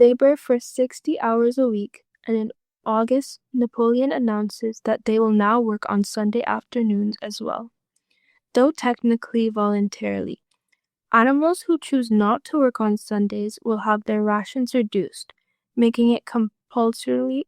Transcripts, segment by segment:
labor for 60 hours a week, and in August, Napoleon announces that they will now work on Sunday afternoons as well, though technically voluntarily. Animals who choose not to work on Sundays will have their rations reduced, making it compulsory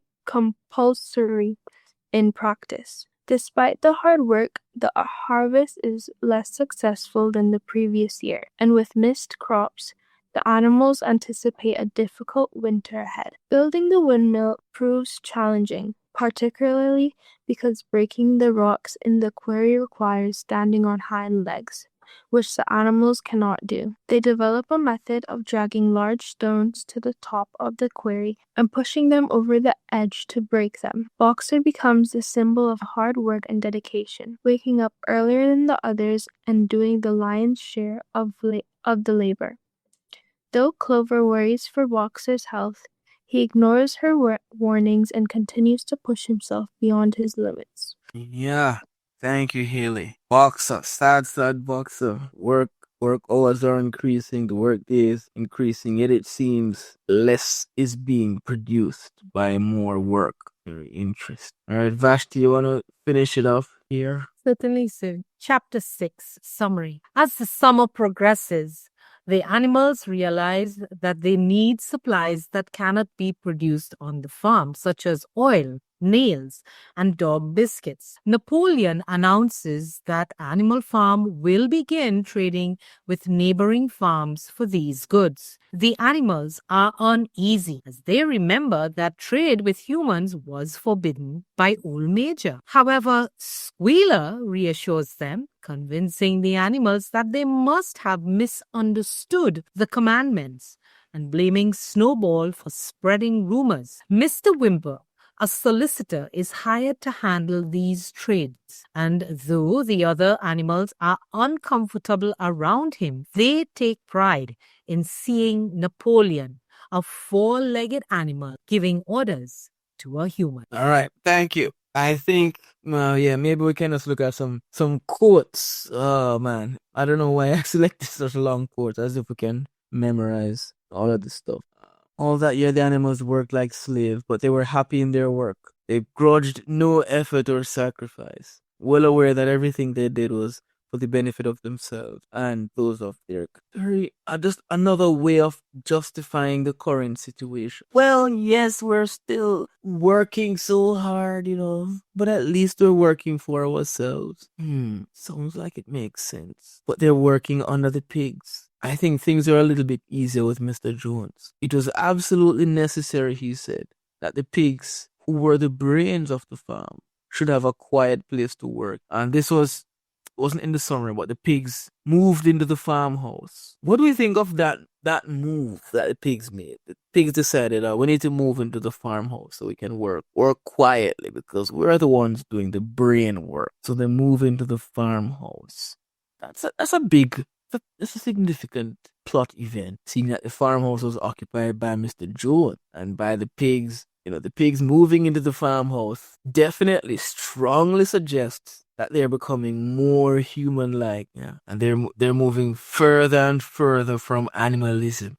in practice. Despite the hard work, the harvest is less successful than the previous year, and with missed crops, the animals anticipate a difficult winter ahead. Building the windmill proves challenging, particularly because breaking the rocks in the quarry requires standing on hind legs, which the animals cannot do. They develop a method of dragging large stones to the top of the quarry and pushing them over the edge to break them. Boxer becomes the symbol of hard work and dedication, waking up earlier than the others and doing the lion's share of the labor. Though Clover worries for Boxer's health, he ignores her warnings and continues to push himself beyond his limits. Yeah, thank you, Haley. Boxer, sad boxer. Work hours are increasing, the work days increasing, yet it seems less is being produced by more work. Very interesting. All right, Vashti, you want to finish it off here? Certainly, sir. Chapter 6, Summary. As the summer progresses, the animals realize that they need supplies that cannot be produced on the farm, such as oil, nails, and dog biscuits. Napoleon announces that Animal Farm will begin trading with neighboring farms for these goods. The animals are uneasy as they remember that trade with humans was forbidden by Old Major. However, Squealer reassures them, convincing the animals that they must have misunderstood the commandments and blaming Snowball for spreading rumors. Mr. Wimper, a solicitor, is hired to handle these trades, and though the other animals are uncomfortable around him, they take pride in seeing Napoleon, a four-legged animal, giving orders to a human. All right, thank you. I think, maybe we can just look at some quotes. Oh man, I don't know why I selected such long quotes, as if we can memorize all of this stuff. All that year, the animals worked like slaves, but they were happy in their work. They grudged no effort or sacrifice, well aware that everything they did was for the benefit of themselves and those of their country. Just another way of justifying the current situation. Well, yes, we're still working so hard, but at least we're working for ourselves. Sounds like it makes sense. But they're working under the pigs. I think things are a little bit easier with Mr. Jones. It was absolutely necessary, he said, that the pigs, who were the brains of the farm, should have a quiet place to work. And this wasn't in the summary, but the pigs moved into the farmhouse. What do we think of that move that the pigs made? The pigs decided, we need to move into the farmhouse so we can work quietly because we're the ones doing the brain work. So they move into the farmhouse. That's a significant plot event, seeing that the farmhouse was occupied by Mr. Jones and by the pigs. The pigs moving into the farmhouse definitely strongly suggests that they're becoming more human-like, and they're moving further and further from animalism.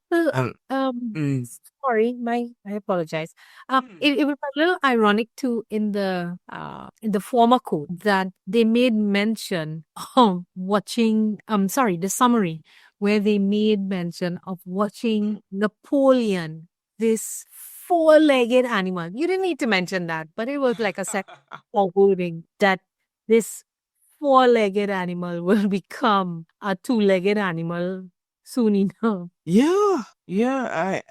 Sorry, I apologize. It was a little ironic too in the former quote that they made mention of watching. The summary where they made mention of watching Napoleon, this four-legged animal. You didn't need to mention that, but it was like a second forwarding that this four-legged animal will become a two-legged animal soon enough. Yeah.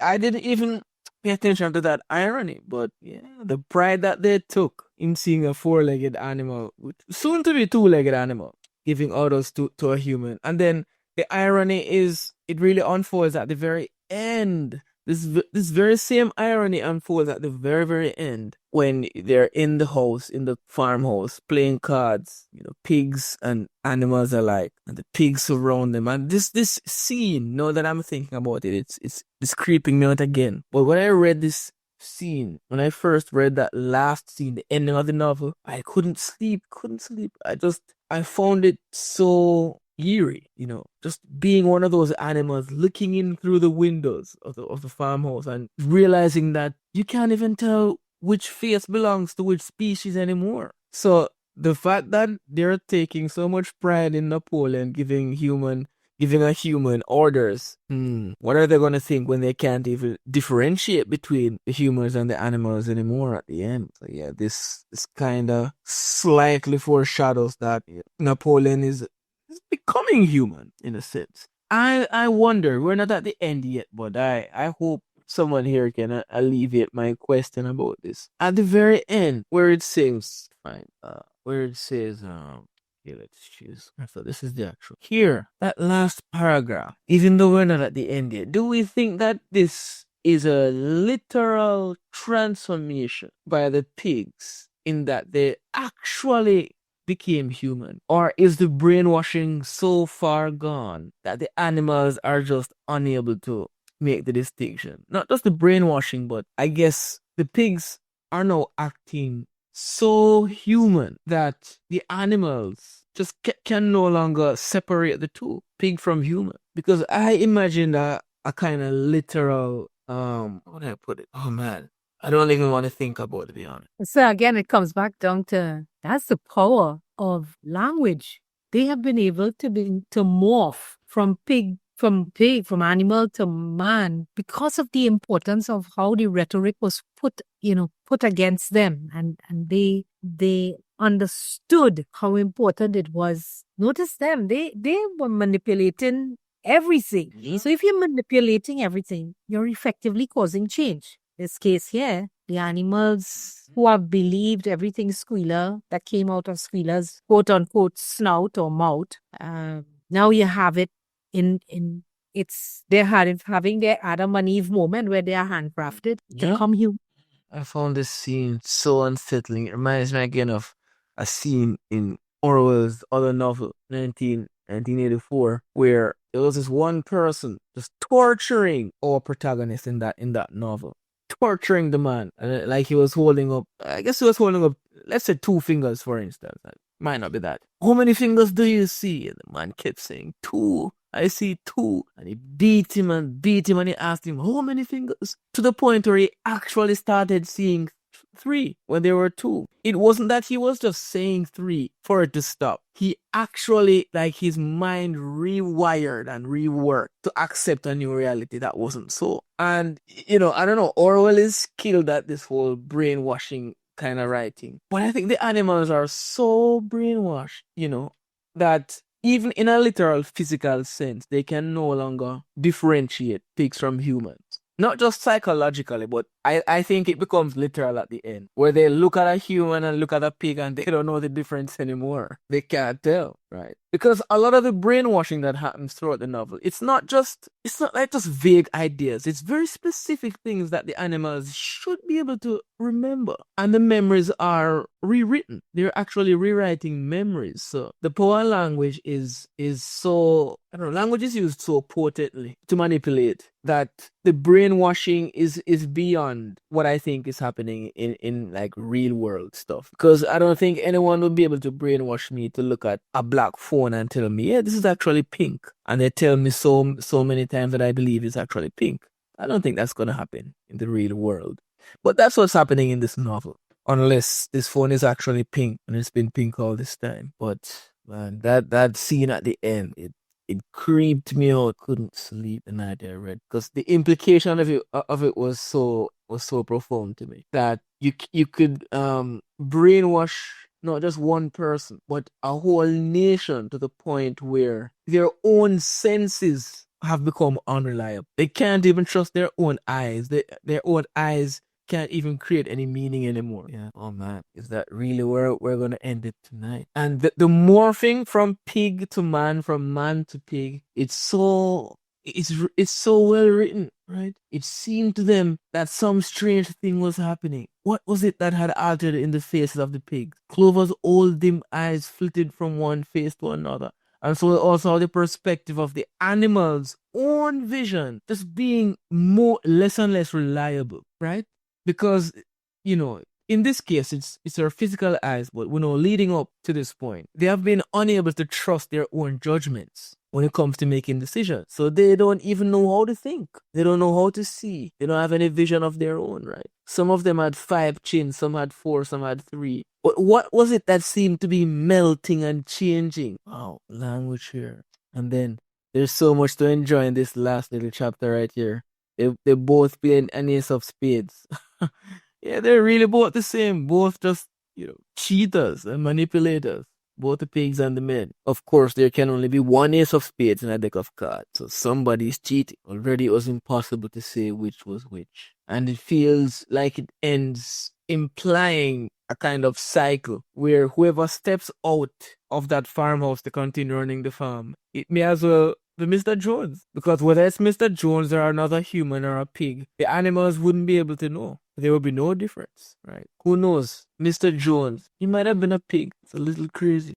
I didn't even pay attention to that irony, but the pride that they took in seeing a four-legged animal, soon to be two-legged animal, giving orders to a human. And then the irony is, it really unfolds at the very end. This very same irony unfolds at the very, very end when they're in the house, in the farmhouse, playing cards, pigs and animals alike, and the pigs surround them. And this scene, now that I'm thinking about it, it's creeping me out again. But when I read this scene, when I first read that last scene, the ending of the novel, I couldn't sleep. I found it so eerie, just being one of those animals looking in through the windows of the farmhouse and realizing that you can't even tell which face belongs to which species anymore. So the fact that they're taking so much pride in Napoleon giving a human orders. What are they going to think when they can't even differentiate between the humans and the animals anymore at the end? So yeah, this kind of slightly foreshadows that Napoleon is becoming human in a sense. I wonder, we're not at the end yet, but I hope someone here can alleviate my question about this. At the very end, where it says, fine, where it says, okay, let's choose. So this is the actual. Here, that last paragraph, even though we're not at the end yet, do we think that this is a literal transformation by the pigs in that they actually became human? Or is the brainwashing so far gone that the animals are just unable to make the distinction? Not just the brainwashing, but I guess the pigs are now acting so human that the animals just can no longer separate the two, pig from human. Because I imagine a kind of literal, how do I put it? Oh man, I don't even want to think about it, to be honest. So again, it comes back down to that's the power of language. They have been able to morph from animal to man because of the importance of how the rhetoric was put against them, and they understood how important it was. Notice them; they were manipulating everything. Mhm. So if you're manipulating everything, you're effectively causing change. This case here, the animals who have believed everything Squealer that came out of Squealer's quote unquote snout or mouth. Now you have it they're having their Adam and Eve moment where they are handcrafted to Yeah. come human. I found this scene so unsettling. It reminds me again of a scene in Orwell's other novel, 1984, where there was this one person just torturing our protagonist in that novel. Torturing the man. And like he was holding up, I guess he was holding up, let's say 2 fingers, for instance. Might not be that. How many fingers do you see? And the man kept saying 2. I see 2. And he beat him and he asked him, how many fingers? To the point where he actually started seeing 3 when there were 2. It wasn't that he was just saying 3 for it to stop. He actually, like, his mind rewired and reworked to accept a new reality that wasn't so. And, I don't know, Orwell is skilled at this whole brainwashing kind of writing. But I think the animals are so brainwashed, that even in a literal physical sense, they can no longer differentiate pigs from humans. Not just psychologically, but I think it becomes literal at the end, where they look at a human and look at a pig and they don't know the difference anymore. They can't tell, right? Because a lot of the brainwashing that happens throughout the novel, it's not like just vague ideas. It's very specific things that the animals should be able to remember. And the memories are rewritten. They're actually rewriting memories. So the power of language is so, I don't know, language is used so potently to manipulate that the brainwashing is beyond what I think is happening in like real world stuff. Because I don't think anyone would be able to brainwash me to look at a black phone and tell me, yeah, this is actually pink. And they tell me so many times that I believe it's actually pink. I don't think that's going to happen in the real world. But that's what's happening in this novel. Unless this phone is actually pink and it's been pink all this time. But man, that scene at the end, it creeped me out. Couldn't sleep the night I read, because the implication of it was so profound to me that you could brainwash not just one person but a whole nation to the point where their own senses have become unreliable. They can't even trust their own eyes. Their own eyes can't even create any meaning anymore. Yeah. Oh man, is that really where we're gonna end it tonight? And the morphing from pig to man, from man to pig, it's so well written, right? It seemed to them that some strange thing was happening. What was it that had altered in the faces of the pigs? Clover's old dim eyes flitted from one face to another. And so also the perspective of the animal's own vision just being less and less reliable, right? Because, in this case, it's our physical eyes, but we know leading up to this point, they have been unable to trust their own judgments when it comes to making decisions. So they don't even know how to think. They don't know how to see. They don't have any vision of their own, right? Some of them had 5 chins, some had 4, some had 3. But what was it that seemed to be melting and changing? Wow, language here. And then there's so much to enjoy in this last little chapter right here. They both play an ace of spades. Yeah, they're really both the same. Both just, cheaters and manipulators. Both the pigs and the men. Of course, there can only be one ace of spades in a deck of cards. So somebody's cheating. Already it was impossible to say which was which. And it feels like it ends implying a kind of cycle where whoever steps out of that farmhouse to continue running the farm, it may as well be Mr. Jones. Because whether it's Mr. Jones or another human or a pig, the animals wouldn't be able to know. There would be no difference, right? Who knows? Mr. Jones, he might have been a pig. It's a little crazy.